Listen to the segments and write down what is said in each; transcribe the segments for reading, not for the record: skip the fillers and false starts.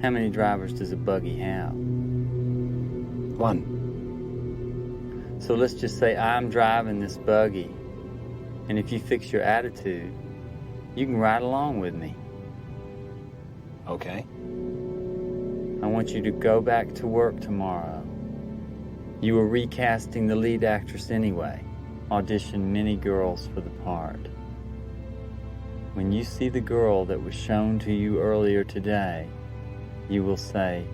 How many drivers does a buggy have? One. So let's just say I'm driving this buggy, and if you fix your attitude, you can ride along with me. Okay. I want you to go back to work tomorrow. You were recasting the lead actress anyway. Auditioned many girls for the part. When you see the girl that was shown to you earlier today, you will say,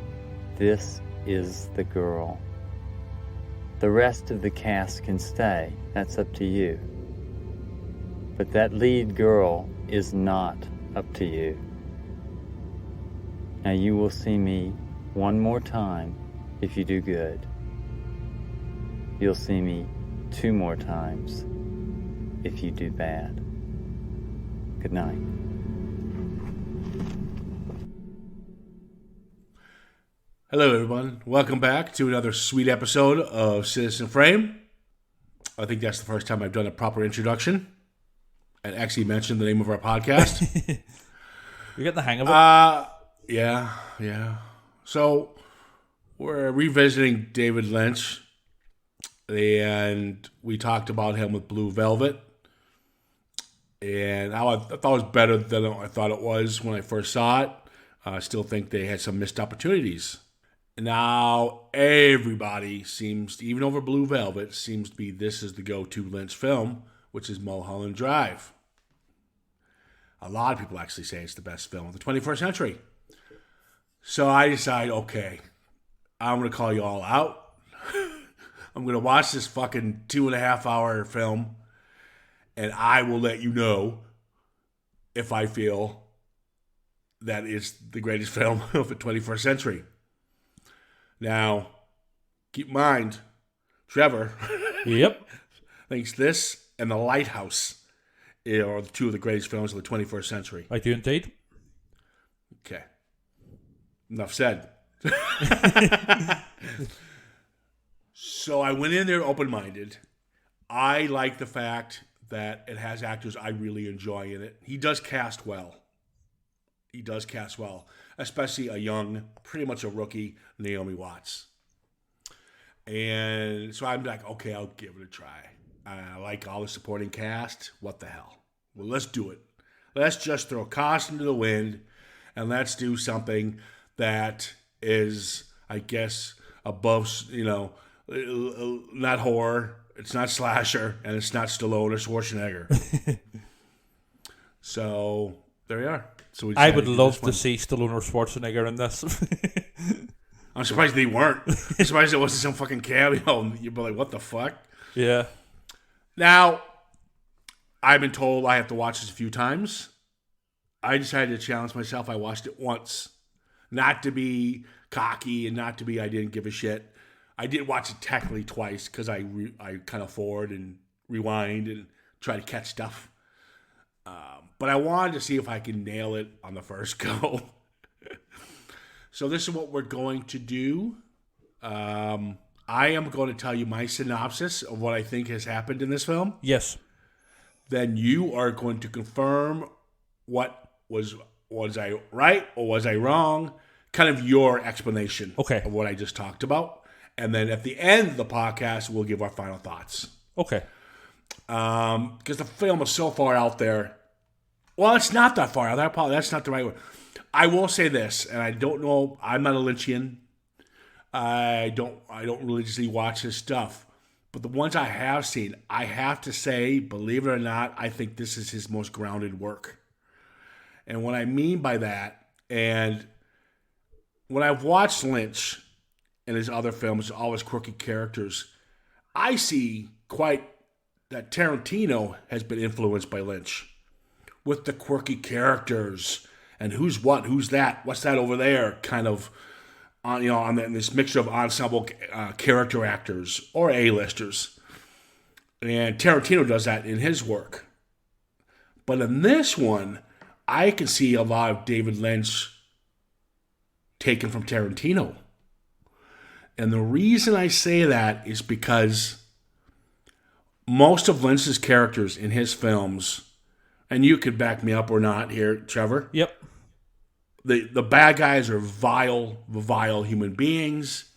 "This is the girl." The rest of the cast can stay. That's up to you. But that lead girl is not up to you. Now you will see me one more time if you do good. You'll see me 2 more times if you do bad. Good night. Hello, everyone. Welcome back to another sweet episode of Citizen Frame. I think that's the first time I've done a proper introduction and actually mentioned the name of our podcast. You're getting the hang of it. Yeah. So, we're revisiting David Lynch, and we talked about him with Blue Velvet, and how I thought it was better than I thought it was when I first saw it. I still think they had some missed opportunities. Now, everybody seems, even over Blue Velvet, seems to be this is the go-to Lynch film, which is Mulholland Drive. A lot of people actually say it's the best film of the 21st century. So I decide, okay, I'm going to call you all out. I'm going to watch this fucking 2.5-hour film, and I will let you know if I feel that it's the greatest film of the 21st century. Now, keep in mind, Trevor Yep. thinks this and The Lighthouse are the 2 of the greatest films of the 21st century. I do indeed. Okay. Enough said. So I went in there open-minded. I like the fact that it has actors I really enjoy in it. He does cast well. Especially a young, pretty much a rookie, Naomi Watts. And so I'm like, okay, I'll give it a try. I like all the supporting cast. What the hell? Well, let's do it. Let's just throw caution to the wind, and let's do something that is, I guess, above, not horror, it's not slasher, and it's not Stallone or Schwarzenegger. So there we are. So I would love to see Stallone or Schwarzenegger in this. I'm surprised they weren't. I'm surprised it wasn't some fucking cameo. You'd be like, what the fuck? Yeah. Now, I've been told I have to watch this a few times. I decided to challenge myself. I watched it once. Not to be cocky and not to be I didn't give a shit. I did watch it technically twice because I kind of forward and rewind and try to catch stuff. But I wanted to see if I can nail it on the first go. So this is what we're going to do. I am going to tell you my synopsis of what I think has happened in this film. Yes. Then you are going to confirm what was I right or was I wrong? Kind of your explanation of what I just talked about. And then at the end of the podcast, we'll give our final thoughts. Okay. Because the film is so far out there. Well, it's not that far out. That's not the right word. I will say this, and I don't know. I'm not a Lynchian. I don't religiously watch his stuff. But the ones I have seen, I have to say, believe it or not, I think this is his most grounded work. And what I mean by that, and when I've watched Lynch and his other films, all his quirky characters, I see quite that Tarantino has been influenced by Lynch with the quirky characters and who's what, who's that, what's that over there, kind of on this mixture of ensemble character actors or A-listers. And Tarantino does that in his work. But in this one, I can see a lot of David Lynch taken from Tarantino. And the reason I say that is because most of Lynch's characters in his films, and you could back me up or not here, Trevor. Yep. the bad guys are vile human beings,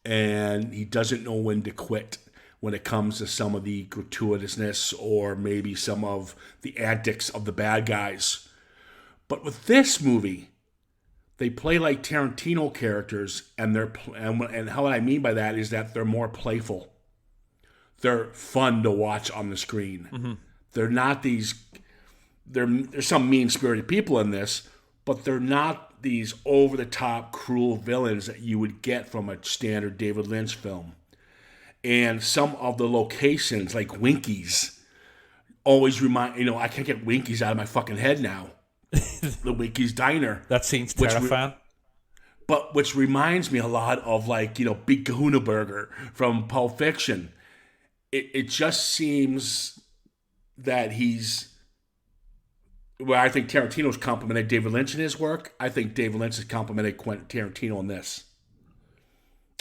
and he doesn't know when to quit when it comes to some of the gratuitousness or maybe some of the antics of the bad guys. But with this movie, they play like Tarantino characters, and how I mean by that is that they're more playful. They're fun to watch on the screen. Mm-hmm. They're not these. There's some mean-spirited people in this, but they're not these over-the-top, cruel villains that you would get from a standard David Lynch film. And some of the locations, like Winky's, always remind I can't get Winky's out of my fucking head now. The Winky's Diner. That seems terrifying. Which reminds me a lot of Big Kahuna Burger from Pulp Fiction. It just seems that I think Tarantino's complimented David Lynch in his work. I think David Lynch has complimented Quentin Tarantino in this.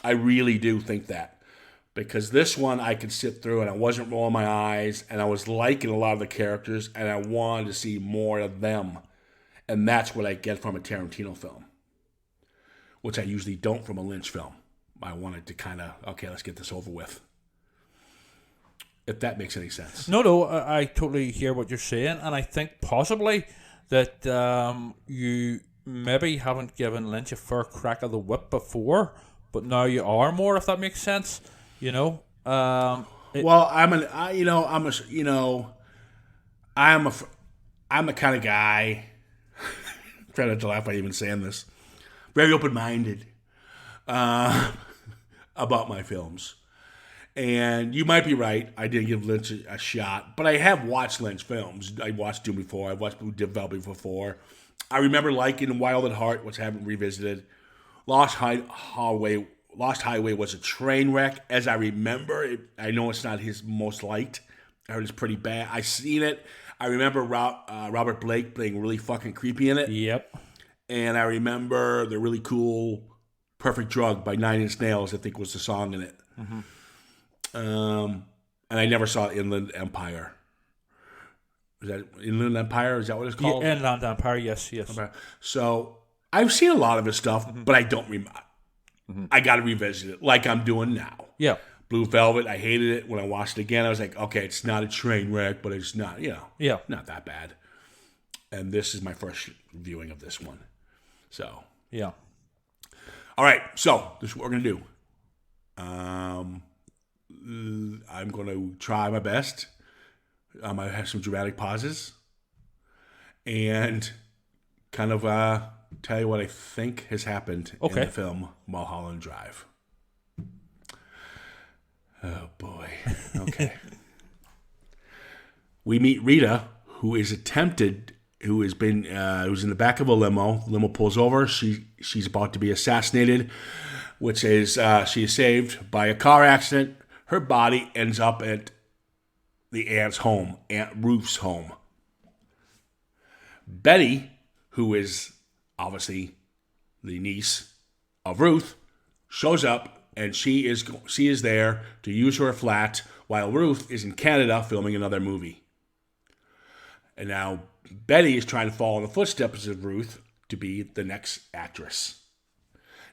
I really do think that. Because this one I could sit through and I wasn't rolling my eyes and I was liking a lot of the characters and I wanted to see more of them. And that's what I get from a Tarantino film. Which I usually don't from a Lynch film. I wanted to kind of, okay, let's get this over with. If that makes any sense. No, I totally hear what you're saying. And I think possibly that you maybe haven't given Lynch a fair crack of the whip before. But now you are more, if that makes sense. Well, I'm the kind of guy. I'm trying not to laugh by even saying this. Very open-minded about my films, and you might be right. I didn't give Lynch a shot, but I have watched Lynch films. I watched Doom before. I watched Developing before. I remember liking Wild at Heart, which I haven't revisited. Lost Highway was a train wreck, as I remember. I know it's not his most liked. I heard it's pretty bad. I seen it. I remember Robert Blake being really fucking creepy in it. Yep. And I remember the really cool Perfect Drug by 9 Inch Nails, I think was the song in it. Mm-hmm. And I never saw Inland Empire. Is that Inland Empire? Is that what it's called? Yeah, Inland Empire, yes. Okay. So I've seen a lot of his stuff, but I don't remember. Mm-hmm. I got to revisit it like I'm doing now. Yeah. Blue Velvet, I hated it. When I watched it again, I was like, okay, it's not a train wreck, but it's not, not that bad. And this is my first viewing of this one. So. Yeah. All right, so this is what we're going to do. I'm going to try my best. I might have some dramatic pauses. And kind of tell you what I think has happened in the film Mulholland Drive. Oh, boy. Okay. We meet Rita, who's in the back of a limo. The limo pulls over. She's about to be assassinated, which is she is saved by a car accident. Her body ends up at the aunt's home, Aunt Ruth's home. Betty, who is obviously the niece of Ruth, shows up. And she is there to use her flat while Ruth is in Canada filming another movie. And now Betty is trying to follow in the footsteps of Ruth to be the next actress.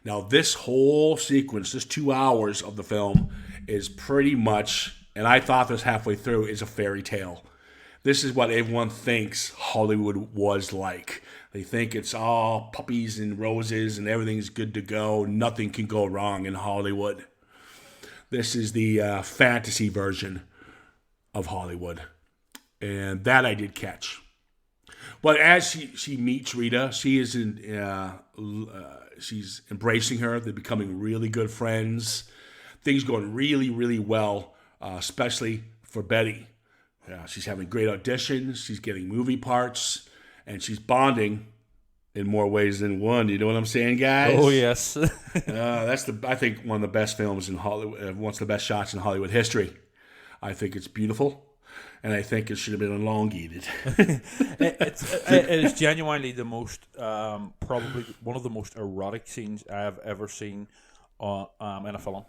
Now this whole sequence, this 2 hours of the film is pretty much, and I thought this halfway through, is a fairy tale. This is what everyone thinks Hollywood was like. They think it's all puppies and roses and everything's good to go. Nothing can go wrong in Hollywood. This is the fantasy version of Hollywood. And that I did catch. But as she meets Rita, she's embracing her. They're becoming really good friends. Things going really, really well, especially for Betty. She's having great auditions. She's getting movie parts. And she's bonding in more ways than one. You know what I'm saying, guys? Oh, yes. That's I think one of the best films in Hollywood, one of the best shots in Hollywood history. I think it's beautiful, and I think it should have been elongated. It is genuinely the most, probably one of the most erotic scenes I've ever seen in a film.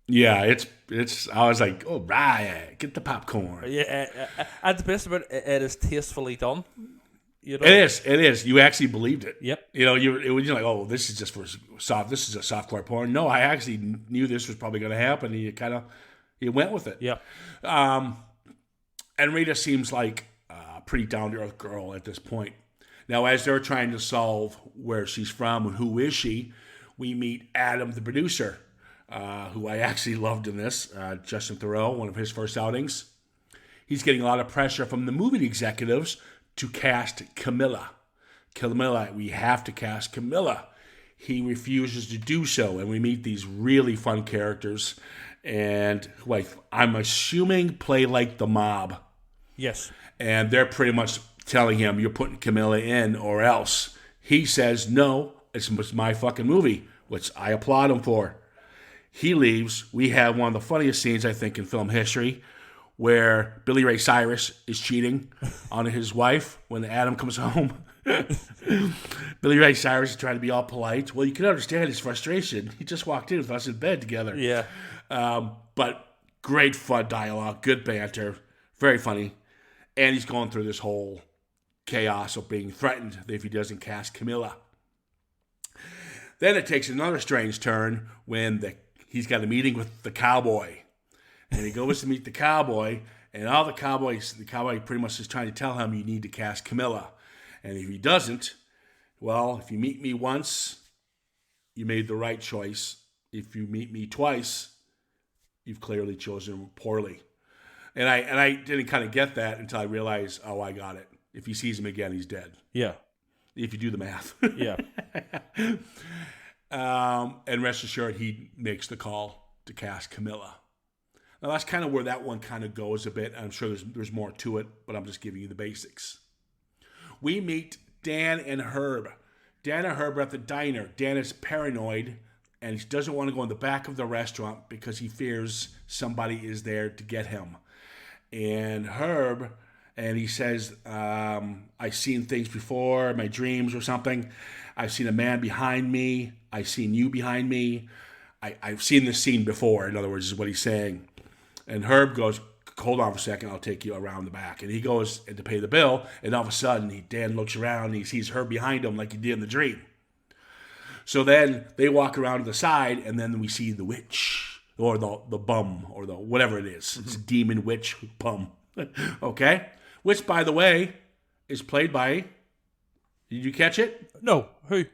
Yeah, it's. I was like, oh, right, get the popcorn. Yeah, and the best about it is tastefully done. It is. You actually believed it. Yep. You're like, oh, this is just for soft. This is a softcore porn. No, I actually knew this was probably going to happen, and you went with it. Yeah. And Rita seems like a pretty down to earth girl at this point. Now, as they're trying to solve where she's from and who is she, we meet Adam, the producer, who I actually loved in this. Justin Theroux, one of his first outings. He's getting a lot of pressure from the movie executives to cast Camilla. We have to cast Camilla. He refuses to do so, and we meet these really fun characters, and who I'm assuming play like the mob. Yes. And they're pretty much telling him, you're putting Camilla in or else. He says, no, it's my fucking movie, which I applaud him for. He leaves. We have one of the funniest scenes, I think, in film history, where Billy Ray Cyrus is cheating on his wife when Adam comes home. Billy Ray Cyrus is trying to be all polite. Well, you can understand his frustration. He just walked in with us in bed together. Yeah. But great fun dialogue, good banter, very funny. And he's going through this whole chaos of being threatened if he doesn't cast Camilla. Then it takes another strange turn when he's got a meeting with the cowboy. And he goes to meet the cowboy, and the cowboy pretty much is trying to tell him you need to cast Camilla. And if he doesn't, well, if you meet me once, you made the right choice. If you meet me twice, you've clearly chosen poorly. And I didn't kind of get that until I realized, oh, I got it. If he sees him again, he's dead. Yeah. If you do the math. Yeah. And rest assured, he makes the call to cast Camilla. Now, that's kind of where that one kind of goes a bit. I'm sure there's more to it, but I'm just giving you the basics. We meet Dan and Herb. Dan and Herb are at the diner. Dan is paranoid, and he doesn't want to go in the back of the restaurant because he fears somebody is there to get him. And Herb, and he says, I've seen things before, my dreams or something. I've seen a man behind me. I've seen you behind me. I've seen this scene before, in other words, is what he's saying. And Herb goes, hold on for a second, I'll take you around the back. And he goes to pay the bill, and all of a sudden, Dan looks around, and he sees Herb behind him like he did in the dream. So then they walk around to the side, and then we see the witch, or the bum, or the whatever it is. It's a demon witch bum. Okay? Which, by the way, is played by, did you catch it? No, who?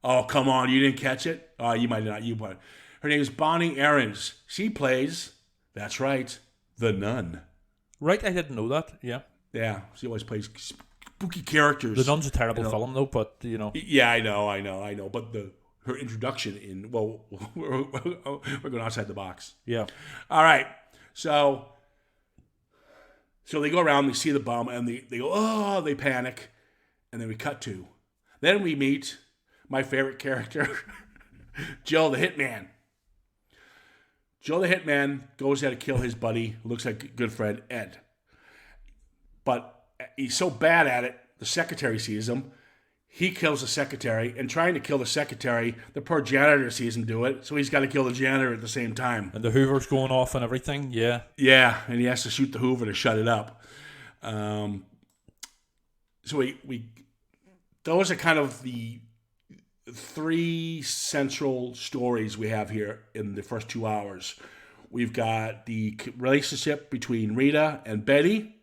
Oh, come on, you didn't catch it? Oh, you might not. Her name is Bonnie Aarons. She plays, that's right, the nun. Right, I didn't know that, yeah. Yeah, she always plays spooky characters. The Nun's a terrible film, though, but, Yeah, I know. But her introduction in, well, we're going outside the box. Yeah. All right, so they go around, they see the bum, and they go, oh, they panic. And then we cut to. Then we meet my favorite character, Joe the Hitman. Joe the Hitman goes there to kill his buddy, who looks like a good friend, Ed. But he's so bad at it, the secretary sees him. He kills the secretary, and trying to kill the secretary, the poor janitor sees him do it, so he's got to kill the janitor at the same time. And the Hoover's going off and everything, yeah. Yeah, and he has to shoot the Hoover to shut it up. So we those are kind of the three central stories we have here in the first 2 hours. We've got the relationship between Rita and Betty,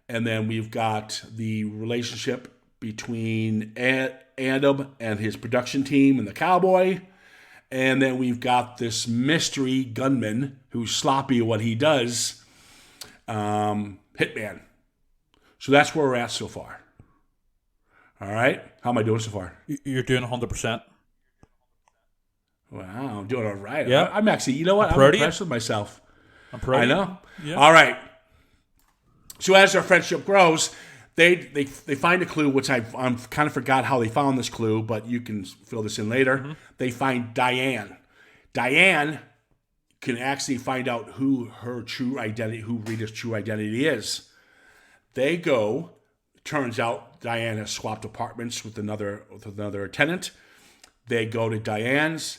and then we've got the relationship between Adam and his production team and the cowboy, and then we've got this mystery gunman who's sloppy at what he does, Hitman. So that's where we're at so far. All right? How am I doing so far? You're doing 100%. Wow, I'm doing all right. Yeah. I'm actually, you know what? I'm impressed with myself. I'm proud. I know. Yeah. All right. So as our friendship grows, they find a clue, which I kind of forgot how they found this clue, but you can fill this in later. Mm-hmm. They find Diane. Diane can actually find out who Rita's true identity is. They go. Turns out Diane has swapped apartments with another tenant. They go to Diane's,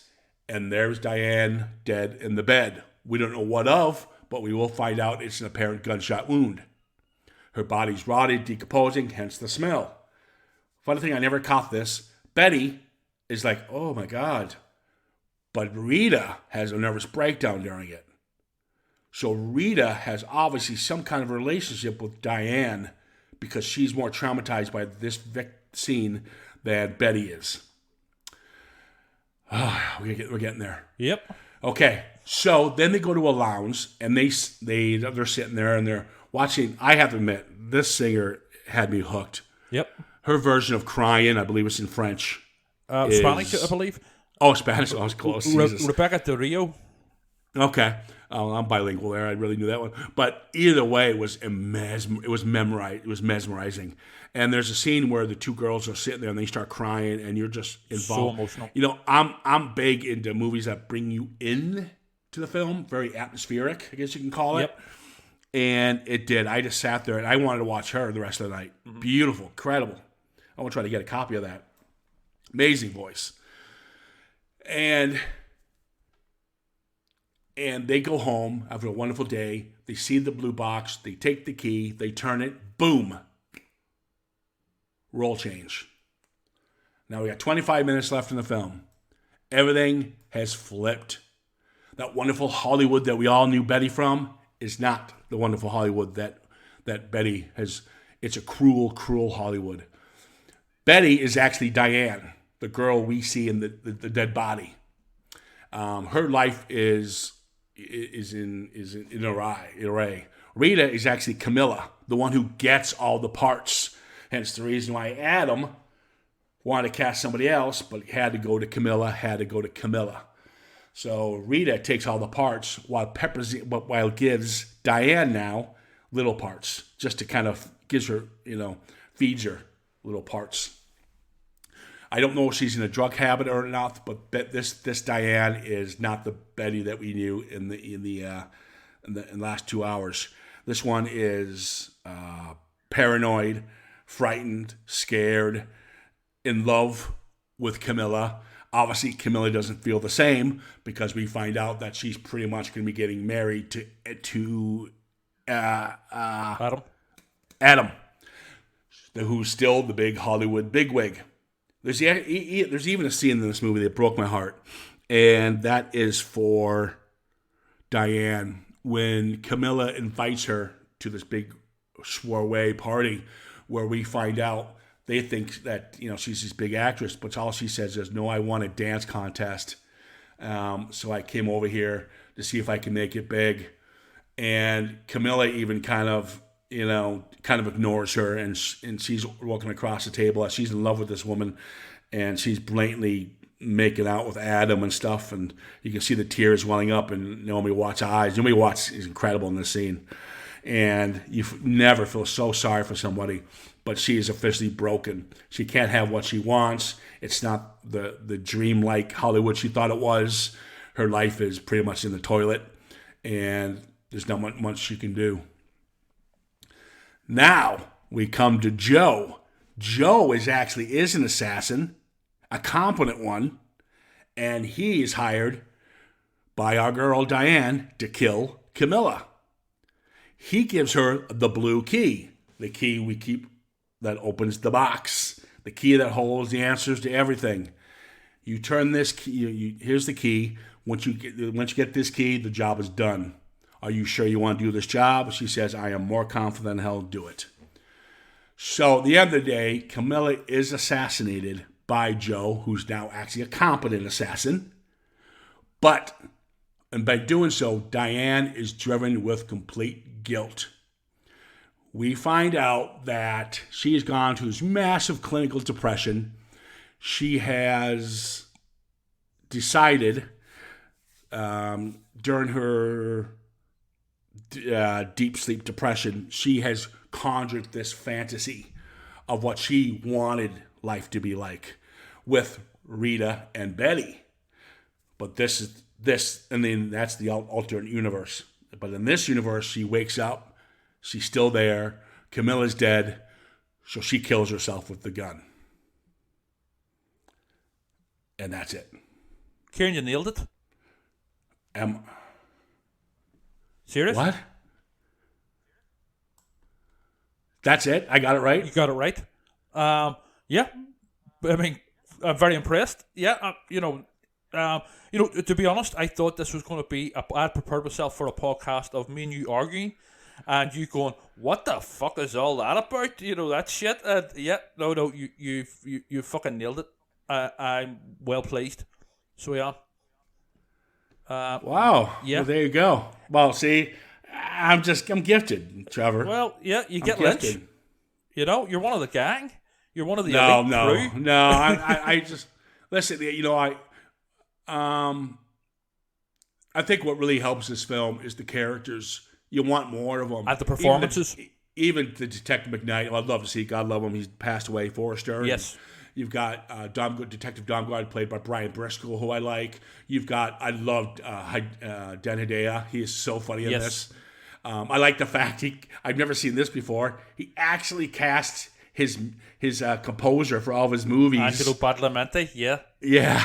and there's Diane dead in the bed. We don't know what of, but we will find out it's an apparent gunshot wound. Her body's rotted, decomposing, hence the smell. funny thing, I never caught this. Betty is like, oh my God. But Rita has a nervous breakdown during it. So Rita has obviously some kind of relationship with Diane because she's more traumatized by this scene than Betty is. We're getting there. Yep. Okay, so then they go to a lounge and they're sitting there and they're watching. I have to admit, this singer had me hooked. Yep. Her version of "Crying," I believe it's in French. Spanish, I believe. Oh, Spanish. I was close. Rebecca Del Rio. Okay. Oh, I'm bilingual there. I really knew that one. But either way, it was mesmerizing. And there's a scene where the two girls are sitting there and they start crying, and you're just involved. So emotional. You know, I'm big into movies that bring you in to the film, very atmospheric, I guess you can call it. Yep. And it did. I just sat there and I wanted to watch her the rest of the night. Mm-hmm. Beautiful, incredible. I want to try to get a copy of that. Amazing voice. And they go home after a wonderful day. They see the blue box. They take the key. They turn it. Boom. Roll change. Now we got 25 minutes left in the film. Everything has flipped. That wonderful Hollywood that we all knew Betty from is not the wonderful Hollywood that Betty has. It's a cruel, cruel Hollywood. Betty is actually Diane, the girl we see in the dead body. Her life is in array. Rita is actually Camilla, the one who gets all the parts. Hence the reason why Adam wanted to cast somebody else, but had to go to Camilla. So Rita takes all the parts while gives Diane now little parts, just to kind of gives her, feeds her little parts. I don't know if she's in a drug habit or not, but this Diane is not the Betty that we knew in the last 2 hours. This one is paranoid, frightened, scared, in love with Camilla. Obviously, Camilla doesn't feel the same because we find out that she's pretty much going to be getting married to Adam, who's still the big Hollywood bigwig. There's even a scene in this movie that broke my heart, and that is for Diane when Camilla invites her to this big soiree party where we find out they think that she's this big actress, but all she says is, "No, I won a dance contest, so I came over here to see if I can make it big." And Camilla even kind of ignores her, and she's walking across the table. She's in love with this woman, and she's blatantly making out with Adam and stuff, and you can see the tears welling up in Naomi Watts' eyes. Naomi Watts is incredible in this scene, and you never feel so sorry for somebody, but she is officially broken. She can't have what she wants. It's not the dream-like Hollywood she thought it was. Her life is pretty much in the toilet, and there's not much she can do. Now we come to Joe. Joe is an assassin, a competent one, and he is hired by our girl Diane to kill Camilla. He gives her the blue key, the key we keep that opens the box, the key that holds the answers to everything. You turn this key. Here's the key. Once you get this key, the job is done. Are you sure you want to do this job? She says, I am more confident than hell to do it. So at the end of the day, Camilla is assassinated by Joe, who's now actually a competent assassin. And by doing so, Diane is driven with complete guilt. We find out that she has gone through this massive clinical depression. She has decided during her deep sleep depression, she has conjured this fantasy of what she wanted life to be like with Rita and Betty. But this, and then that's the alternate universe. But in this universe, she wakes up, she's still there, Camilla's dead, so she kills herself with the gun. And that's it. Ciaran, you nailed it. Serious? What? That's it? I got it right? You got it right. Yeah, I mean, I'm very impressed. Yeah, to be honest, I thought this was going to be. I'd prepared myself for a podcast of me and you arguing, and you going, "What the fuck is all that about?" That shit. No, you fucking nailed it. I'm well pleased. So yeah. Wow. Yeah. Well, there you go. Well, see, I'm gifted, Trevor. Well, yeah, you get I'm Lynch. gifted. You're one of the gang. You're one of the elite crew. No. I just listen. I think what really helps this film is the characters. You want more of them. And the performances. Even the Detective McKnight. I'd love to see. God love him. He's passed away. Forrester. Yes. You've got Detective Domgard, played by Brian Briscoe, who I like. I loved Dan Hedaya. He is so funny in this. I like the fact I've never seen this before. He actually cast his composer for all of his movies. Angelo Badalamenti,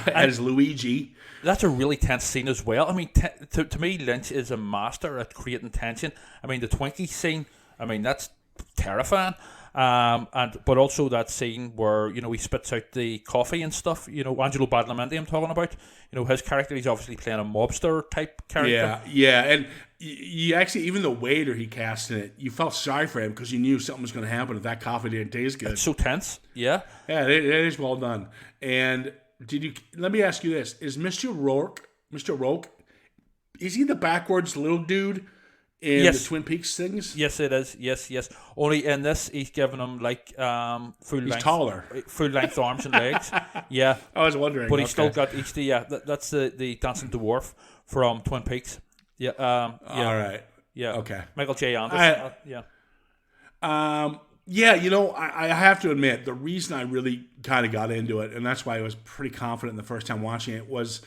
as Luigi. That's a really tense scene as well. I mean, to me, Lynch is a master at creating tension. I mean, the Twinkie scene, that's terrifying. But also that scene where he spits out the coffee and stuff. Angelo Badalamenti, I'm talking about. His character, he's obviously playing a mobster type character. Yeah, and you actually, even the waiter he cast in it, you felt sorry for him because you knew something was going to happen if that coffee didn't taste good. It's so tense. Yeah, it is well done. And let me ask you this: is Mr. Rourke, is he the backwards little dude in the Twin Peaks things? Yes, it is. Yes. Only in this, he's giving him full length. Taller, full length arms and legs. Yeah, I was wondering, but he's still got that's the dancing dwarf from Twin Peaks. Yeah. All right. Yeah. Okay. Michael J. Anderson. I have to admit, the reason I really kind of got into it, and that's why I was pretty confident the first time watching it, was,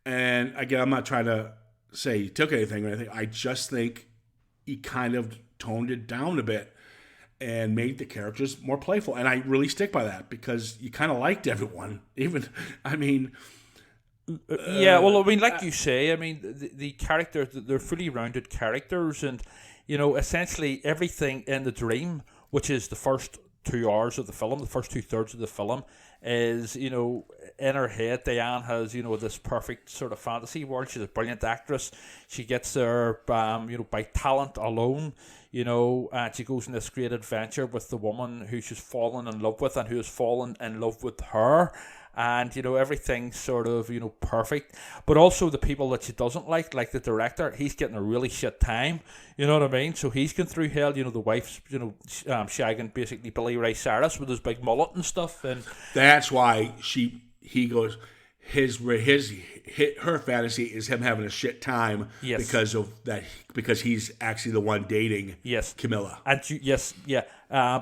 and again, I'm not trying to say he took anything or anything, I just think he kind of toned it down a bit and made the characters more playful. And I really stick by that because you kind of liked everyone. Like you say, the characters, they're fully rounded characters, and essentially everything in the dream, which is the first 2 hours of the film, the first 2/3 of the film, is in her head. Diane has this perfect sort of fantasy world. She's a brilliant actress. She gets there by talent alone. And she goes on this great adventure with the woman who she's fallen in love with and who has fallen in love with her. And, everything's sort of, perfect. But also the people that she doesn't like the director, he's getting a really shit time. You know what I mean? So he's going through hell. The wife's, shagging basically Billy Ray Cyrus with his big mullet and stuff. And that's why he goes, her fantasy is him having a shit time because of that, because he's actually the one dating Camilla. And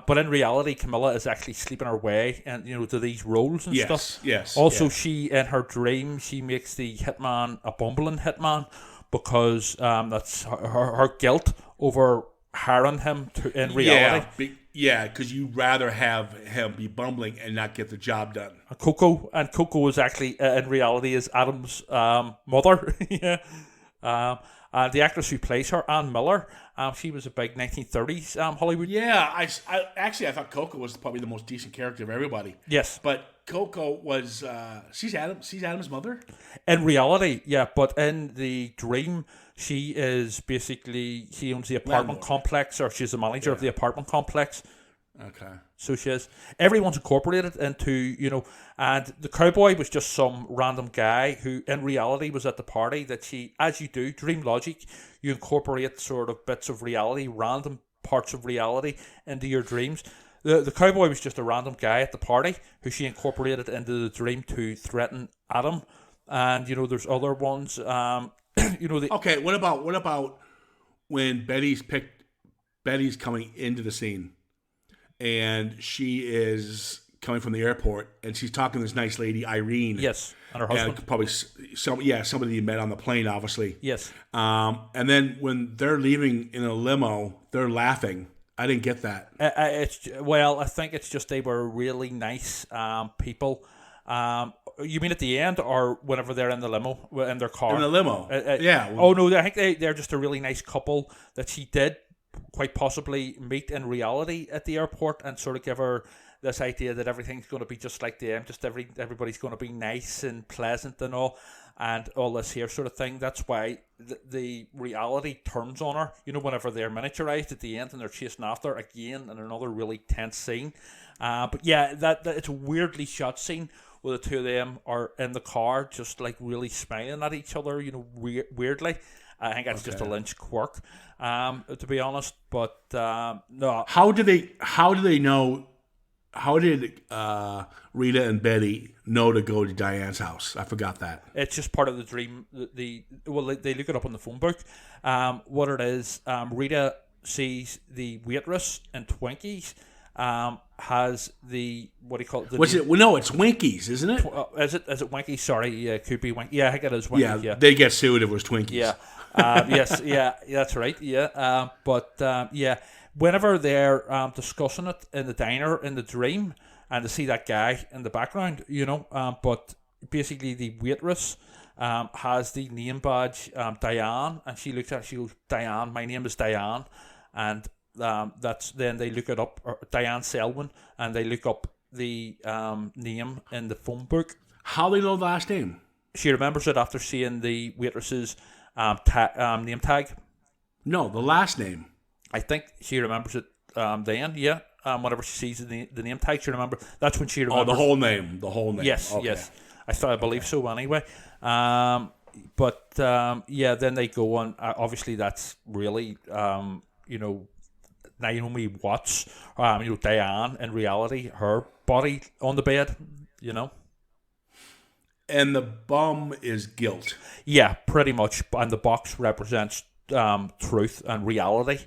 but in reality, Camilla is actually sleeping her way and to these roles and stuff. Yes. Also, she in her dream, she makes the hitman a bumbling hitman because that's her guilt over hiring him in reality. Yeah, because you'd rather have him be bumbling and not get the job done. Coco is actually in reality is Adam's mother. The actress who plays her, Ann Miller, she was a big 1930s Hollywood. Yeah, I thought Coco was probably the most decent character of everybody. Yes, but Coco was she's Adam's mother. In reality, yeah, but in the dream, she owns the apartment complex, or she's the manager of the apartment complex. Okay. So she is. Everyone's incorporated into, and the cowboy was just some random guy who in reality was at the party that she, as you do, dream logic, you incorporate sort of bits of reality, random parts of reality into your dreams. The cowboy was just a random guy at the party who she incorporated into the dream to threaten Adam. And, there's other ones, Okay, what about when Betty's coming into the scene? And she is coming from the airport, and she's talking to this nice lady, Irene. Yes, and her husband. And probably somebody you met on the plane, obviously. Yes. And then when they're leaving in a limo, they're laughing. I didn't get that. I think it's just they were really nice people. You mean at the end, or whenever they're in the limo, in their car? In the limo, yeah. Oh, no, I think they're just a really nice couple that she did quite possibly meet in reality at the airport and sort of give her this idea that everything's going to be just like them, just everybody's going to be nice and pleasant and all this here sort of thing. That's why the reality turns on her, whenever they're miniaturized at the end and they're chasing after again in another really tense scene. But yeah, that it's a weirdly shot scene where the two of them are in the car just like really smiling at each other, weirdly. I think that's just a Lynch quirk, to be honest. But no. How do they know? How did Rita and Betty know to go to Diane's house? I forgot that. It's just part of the dream. They look it up in the phone book. What it is, Rita sees the waitress in Twinkies. Has the what do you call it? What's it? Well, no, it's Winkies, isn't it? Is it Winkies? Sorry, yeah, could be Winkies. Yeah, I think it is Winkies. Yeah, they get sued if it was Twinkies. Yeah, yes, yeah, that's right. Yeah, but yeah, whenever they're discussing it in the diner in the dream, and to see that guy in the background, but basically the waitress has the name badge Diane, and she looks at it, she goes, Diane, my name is Diane, and that's then they look it up, or Diane Selwyn, and they look up the name in the phone book. How they know the last name? She remembers it after seeing the waitress's name tag. No, the last name. I think she remembers it then, yeah. Whenever she sees the name tag, she remembers. That's when she remembers. Oh, the whole name. The whole name. Yes, okay. yes. I believe so anyway. But yeah, then they go on. Obviously, that's really, Naomi Watts, Diane, in reality, her body on the bed, And the bum is guilt. Yeah, pretty much. And the box represents truth and reality,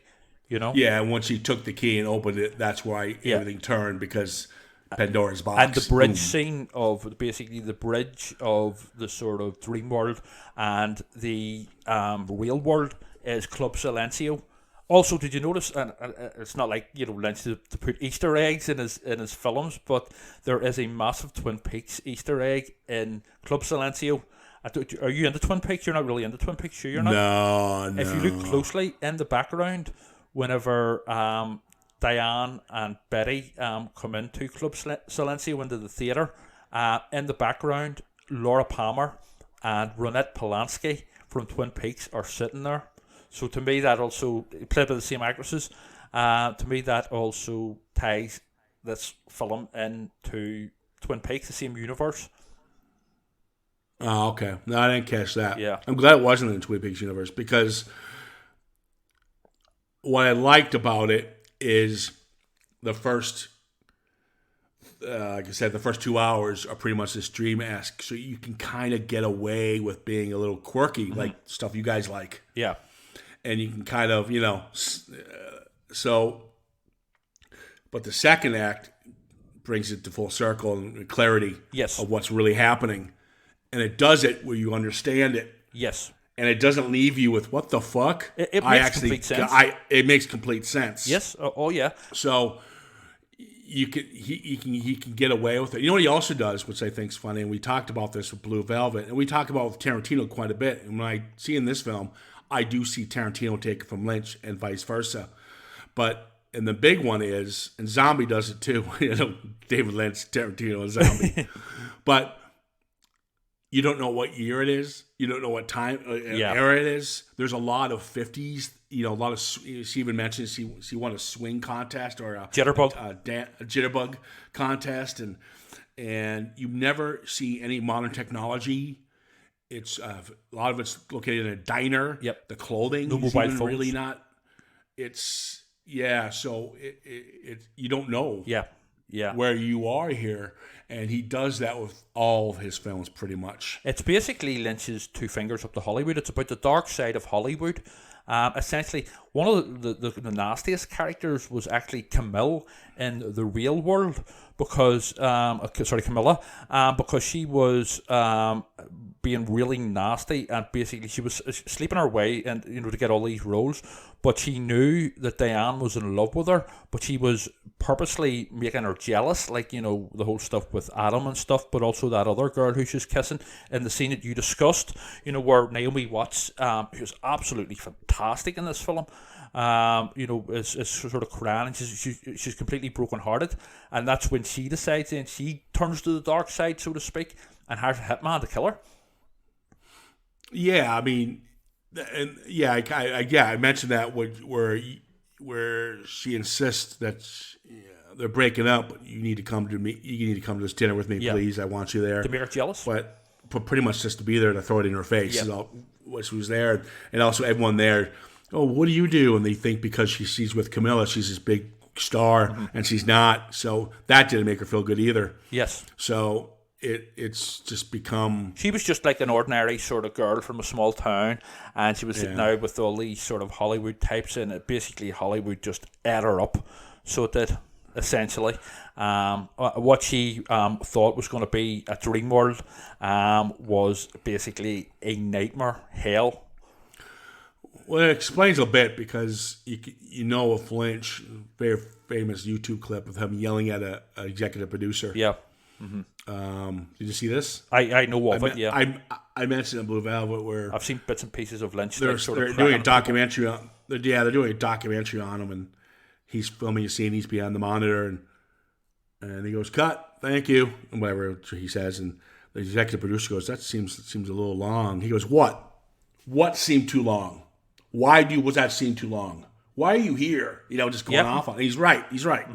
Yeah, and once she took the key and opened it, that's why everything turned, because Pandora's box. And the bridge scene of basically the bridge of the sort of dream world and the real world is Club Silencio. Also, did you notice? And it's not like Lynch to put Easter eggs in his films, but there is a massive Twin Peaks Easter egg in Club Silencio. Are you into Twin Peaks? You're not really into Twin Peaks, sure you're not? No. If you look closely in the background, whenever Diane and Betty come into Club Silencio, into the theatre, in the background, Laura Palmer and Ronette Polanski from Twin Peaks are sitting there. So to me, that also, played by the same actresses, to me that also ties this film into Twin Peaks, the same universe. Oh, okay. No, I didn't catch that. Yeah. I'm glad it wasn't in the Twin Peaks universe, because what I liked about it is the first, like I said, the first 2 hours are pretty much this dream-esque, so you can kind of get away with being a little quirky, like stuff you guys like. Yeah. And you can kind of, so, but the second act brings it to full circle and clarity of what's really happening. And it does it where you understand it. Yes. And it doesn't leave you with, what the fuck? It makes complete sense. It makes complete sense. Yes. Oh yeah. So he can get away with it. You know what he also does, which I think is funny, and we talked about this with Blue Velvet, and we talk about with Tarantino quite a bit. And when I see in this film, I do see Tarantino take it from Lynch and vice versa. And the big one is, and Zombie does it too, David Lynch, Tarantino, and Zombie. But you don't know what year it is. You don't know what time era it is. There's a lot of 50s. A lot of, she even mentioned she won a swing contest or a jitterbug contest, and you never see any modern technology. It's a lot of it's located in a diner. Yep. The clothing no is mobile even phones. really not. It's so it you don't know. Yeah. Where you are here, and he does that with all of his films pretty much. It's basically Lynch's two fingers up to Hollywood. It's about the dark side of Hollywood. Essentially, one of the nastiest characters was actually Camille in the real world, because Camilla, because she was being really nasty, and basically she was sleeping her way and to get all these roles, but she knew that Diane was in love with her, but she was purposely making her jealous, like the whole stuff with Adam and stuff, but also that other girl who she's kissing in the scene that you discussed, where Naomi Watts, who's absolutely fantastic in this film, is sort of crying, and she's completely brokenhearted, and that's when she decides, and she turns to the dark side, so to speak, and hires a hitman to kill her. Yeah, I mean, and yeah, I mentioned that where she insists that they're breaking up. But you need to come to me. You need to come to this dinner with me, please. I want you there. To make her jealous, but pretty much just to be there to throw it in her face. Yeah. What she was there, and also everyone there. Oh, what do you do? And they think because she's with Camilla, she's this big star, and she's not. So that didn't make her feel good either. yes. So it's just become. She was just like an ordinary sort of girl from a small town, and she was sitting out with all these sort of Hollywood types, and basically Hollywood just ate her up. So it did, essentially. What she thought was going to be a dream world was basically a nightmare hell. Well, it explains a bit because you know of Lynch, very famous YouTube clip of him yelling at an executive producer. Yeah. Did you see this? I know of it, yeah. I mentioned in Blue Velvet where I've seen bits and pieces of Lynch. they're doing a documentary on. They're doing a documentary on him, and he's filming a scene. He's behind the monitor, and he goes, "Cut, thank you," and whatever he says, and the executive producer goes, "That seems a little long." He goes, "What? What seemed too long? Why was that scene too long? Why are you here?" Just going off on it. He's right.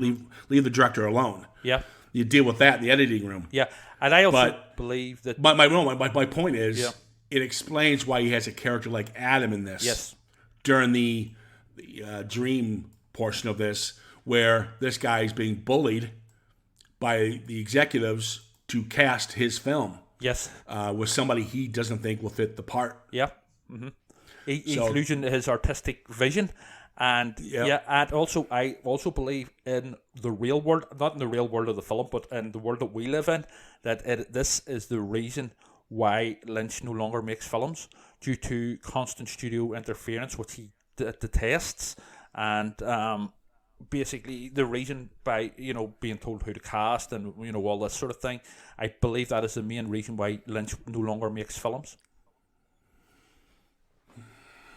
Leave the director alone. Yeah. You deal with that in the editing room. Yeah. And I also believe that... My point is, it explains why he has a character like Adam in this. Yes. During the dream portion of this, where this guy is being bullied by the executives to cast his film. Yes. With somebody he doesn't think will fit the part. Yeah. Mm-hmm. He's losing his artistic vision. And and also I also believe in the real world, not in the real world of the film, but in the world that we live in, that this is the reason why Lynch no longer makes films, due to constant studio interference, which he detests, and basically the reason by being told who to cast and all this sort of thing. I believe that is the main reason why Lynch no longer makes films.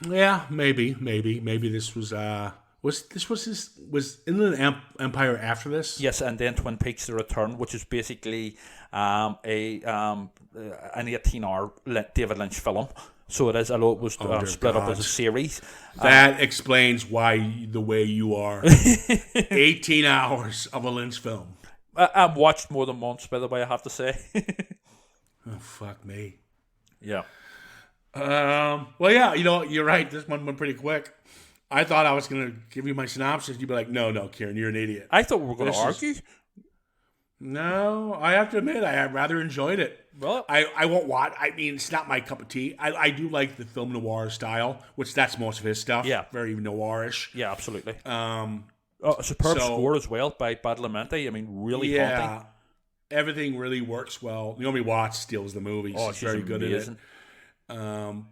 Yeah, maybe this was Inland Empire after this? Yes, and then Twin Peaks: The Return, which is basically an 18-hour David Lynch film. So it is. Although it was split up as a series. That explains why the way you are. 18 hours of a Lynch film. I've watched more than once, by the way, I have to say. Oh, fuck me. Yeah. Well, yeah, you're right. This one went pretty quick. I thought I was going to give you my synopsis. You'd be like, no, Ciaran, you're an idiot. I thought we were going to argue. No, I have to admit, I rather enjoyed it. Well, I won't watch. I mean, it's not my cup of tea. I do like the film noir style, which that's most of his stuff. Yeah. Very noirish. Yeah, absolutely. A superb score as well by Badalamenti. I mean, really haunting. Everything really works well. Naomi Watts steals the movie. She's very amazing. Good in it.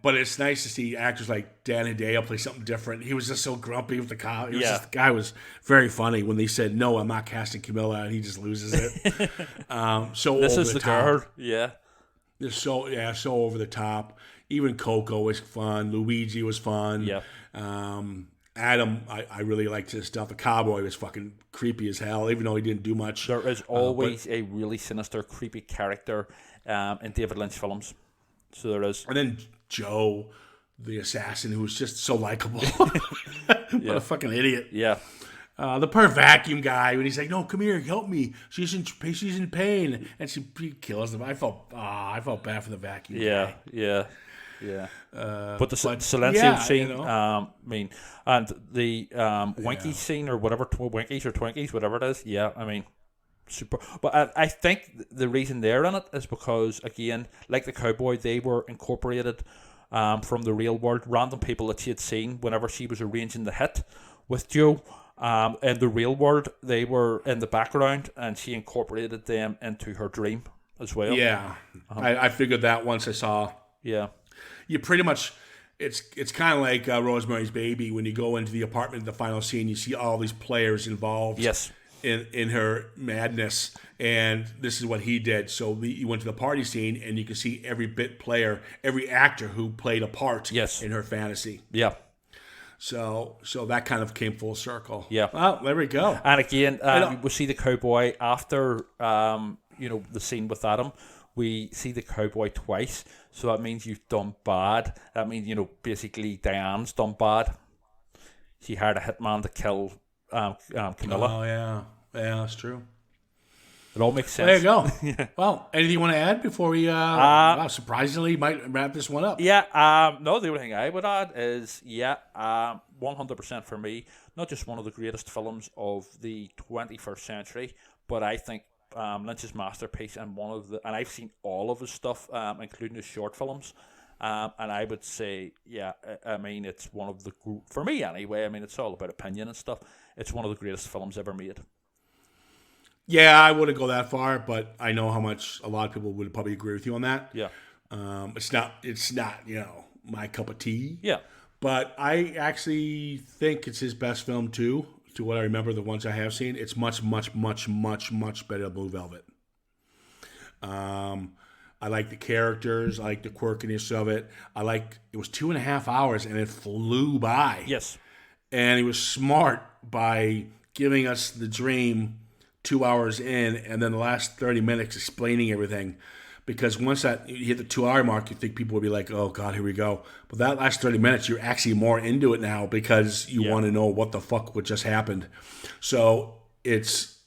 But it's nice to see actors like Dan Hedaya play something different. He was just so grumpy with the cop. The guy was very funny when they said, "No, I'm not casting Camilla," and he just loses it. So this over is the top. girl. Yeah. They're so over the top. Even Coco was fun. Luigi was fun. Yeah. Adam, I really liked his stuff. The cowboy was fucking creepy as hell, even though he didn't do much. There is always a really sinister, creepy character in David Lynch films. So there is. And then Joe, the assassin, who was just so likable. What a fucking idiot. Yeah. The per vacuum guy, when he's like, "No, come here, help me. She's in pain," and he kills him. I felt bad for the vacuum guy. Yeah. But the Silencio scene, and the Winky scene or whatever, Winkies or Twinkies, whatever it is. Yeah, I mean, super. But I think the reason they're in it is because, again, like the cowboy, they were incorporated from the real world. Random people that she had seen whenever she was arranging the hit with Joe. In the real world, they were in the background, and she incorporated them into her dream as well. Yeah, I figured that once I saw. Yeah. You pretty much, it's kind of like Rosemary's Baby. When you go into the apartment in the final scene, you see all these players involved. Yes. In her madness, and this is what he did. So you went to the party scene, and you can see every bit player, every actor who played a part in her fantasy. Yeah. So that kind of came full circle. Yeah. Well, there we go. And again, we see the cowboy after the scene with Adam. We see the cowboy twice, so that means you've done bad. That means basically Diane's done bad. She hired a hitman to kill Camilla. Oh yeah, that's true. It all makes sense. There you go. Well, anything you want to add before we surprisingly might wrap this one up? Yeah, no, the only thing I would add is, 100% for me, not just one of the greatest films of the 21st century, but I think Lynch's masterpiece and and I've seen all of his stuff, including his short films, and I would say, I mean, it's one of the, for me anyway, I mean, it's all about opinion and stuff, it's one of the greatest films ever made. Yeah, I wouldn't go that far, but I know how much a lot of people would probably agree with you on that. Yeah. It's not, my cup of tea. Yeah. But I actually think it's his best film too, to what I remember, the ones I have seen. It's much, much, much, much, much better than Blue Velvet. I like the characters. I like the quirkiness of it. It was 2.5 hours and it flew by. Yes. And he was smart by giving us the dream 2 hours in, and then the last 30 minutes explaining everything. Because once that you hit the 2 hour mark, you think people will be like, "Oh God, here we go." But that last 30 minutes, you're actually more into it now because you want to know what the fuck what just happened. So it's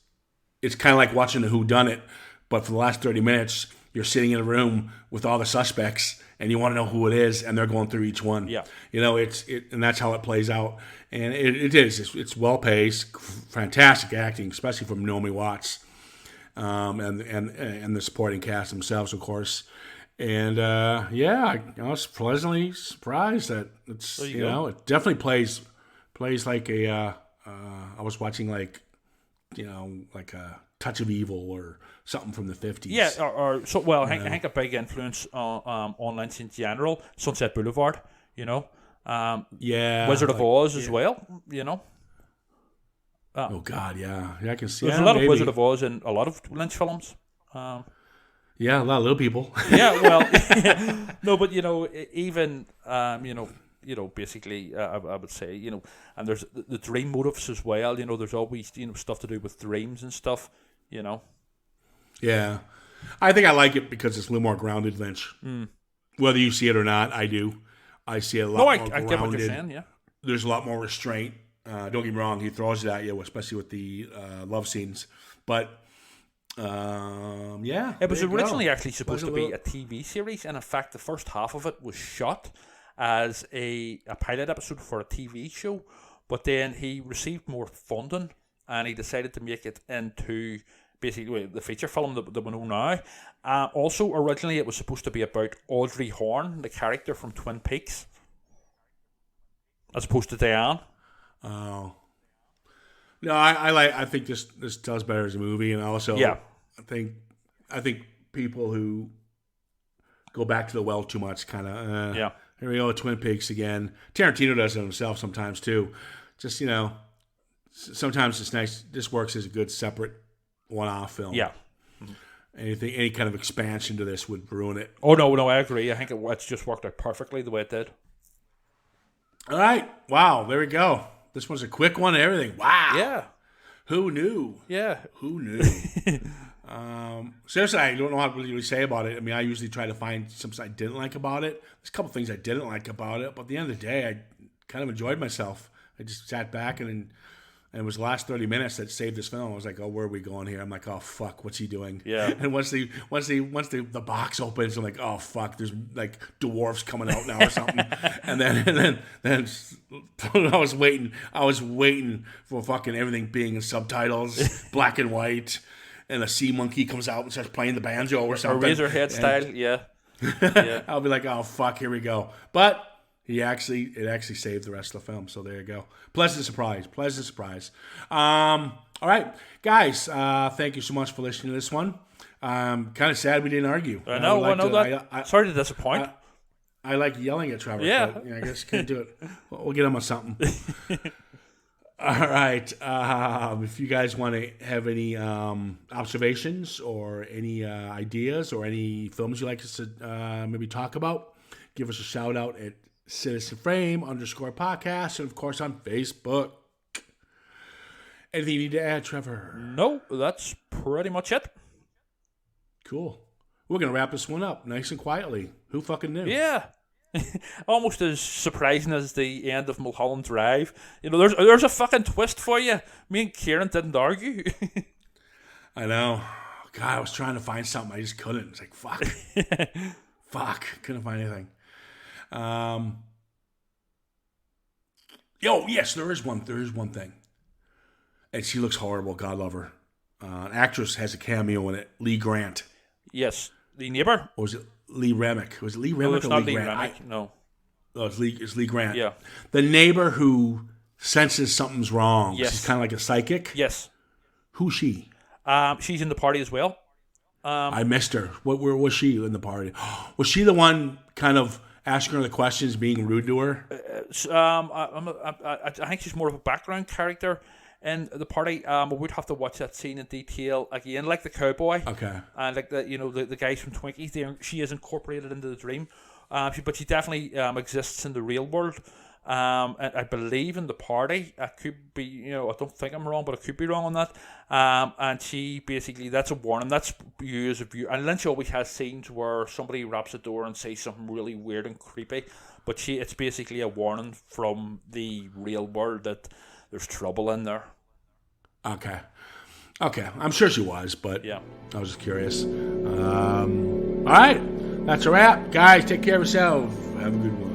kind of like watching a whodunit, but for the last 30 minutes, you're sitting in a room with all the suspects, and you want to know who it is, and they're going through each one. Yeah, and that's how it plays out. And it's well paced, fantastic acting, especially from Naomi Watts, and the supporting cast themselves, of course. And I was pleasantly surprised that it's it definitely plays like a I was watching like a Touch of Evil or something from the 50s. Yeah, I think a big influence on Lynch in general, Sunset Boulevard, Wizard of Oz as well, Oh God, yeah, I can see. There's a lot of Wizard of Oz in a lot of Lynch films. Yeah, a lot of little people. Yeah, well, no, but even basically, I would say, and there's the dream motifs as well. There's always stuff to do with dreams and stuff. Yeah, I think I like it because it's a little more grounded Lynch. Whether you see it or not, I do. I see it a lot more grounded. I get what you're saying. Yeah, there's a lot more restraint. Don't get me wrong; he throws it at you, especially with the love scenes. But it was originally actually supposed to be a TV series, and in fact, the first half of it was shot as a pilot episode for a TV show. But then he received more funding, and he decided to make it into basically the feature film that we know now. Also, originally it was supposed to be about Audrey Horne, the character from Twin Peaks, as opposed to Diane. Oh no, I think this does better as a movie, and also I think people who go back to the well too much kind of here we go, Twin Peaks again. Tarantino does it himself sometimes too. Just sometimes it's nice. This works as a good separate one-off film. Yeah. Any kind of expansion to this would ruin it. Oh no, I agree. I think it's just worked out perfectly the way it did. All right, wow, there we go. This was a quick one and everything. Wow. Yeah. Who knew? Yeah. Who knew? Seriously, I don't know how to really say about it. I mean, I usually try to find something I didn't like about it. There's a couple things I didn't like about it, but at the end of the day, I kind of enjoyed myself. I just sat back and it was the last 30 minutes that saved this film. I was like, oh, where are we going here? I'm like, oh, fuck, what's he doing? Yeah. And once the box opens, I'm like, oh, fuck, there's like dwarfs coming out now or something. and then I was waiting for fucking everything being in subtitles, black and white, and a sea monkey comes out and starts playing the banjo or something. A Razorhead style, yeah. I'll be like, oh, fuck, here we go. But it actually saved the rest of the film. So there you go. Pleasant surprise. All right, guys. Thank you so much for listening to this one. Kind of sad we didn't argue. I know that. Sorry to disappoint. I like yelling at Trevor. Yeah. But, I guess can't do it. We'll get him on something. All right. If you guys want to have any observations or any ideas or any films you'd like us to maybe talk about, give us a shout out at Citizen Frame _podcast, and of course on Facebook. Anything you need to add, Trevor? No, that's pretty much it. Cool. We're going to wrap this one up nice and quietly. Who fucking knew? Yeah. Almost as surprising as the end of Mulholland Drive. You know, there's a fucking twist for you. Me and Ciaran didn't argue. I know. God, I was trying to find something. I just couldn't. It's like, fuck. Fuck. Couldn't find anything. Yes, there is one thing. And she looks horrible. God love her. An actress has a cameo in it. Lee Grant. Yes. The neighbor? Or was it Lee Remick? Was it Lee Remick No, it's or not Lee Lee Grant? Remick. No. Oh, it's Lee Grant. Yeah. The neighbor who senses something's wrong. Yes. She's kind of like a psychic. Yes. Who's she? She's in the party as well. I missed her. Where was she in the party? Was she the one kind of asking her the questions, being rude to her? I think she's more of a background character in the party. I would have to watch that scene in detail again, like the cowboy. Okay. And like the guys from Twinkies. She is incorporated into the dream, but she definitely exists in the real world. And I believe in the party. I could be, I don't think I'm wrong, but I could be wrong on that. And she basically, that's a warning. That's you as a viewer. And Lynch always has scenes where somebody raps a door and says something really weird and creepy. But it's basically a warning from the real world that there's trouble in there. Okay. I'm sure she was, but yeah. I was just curious. All right. That's a wrap. Guys, take care of yourself. Have a good one.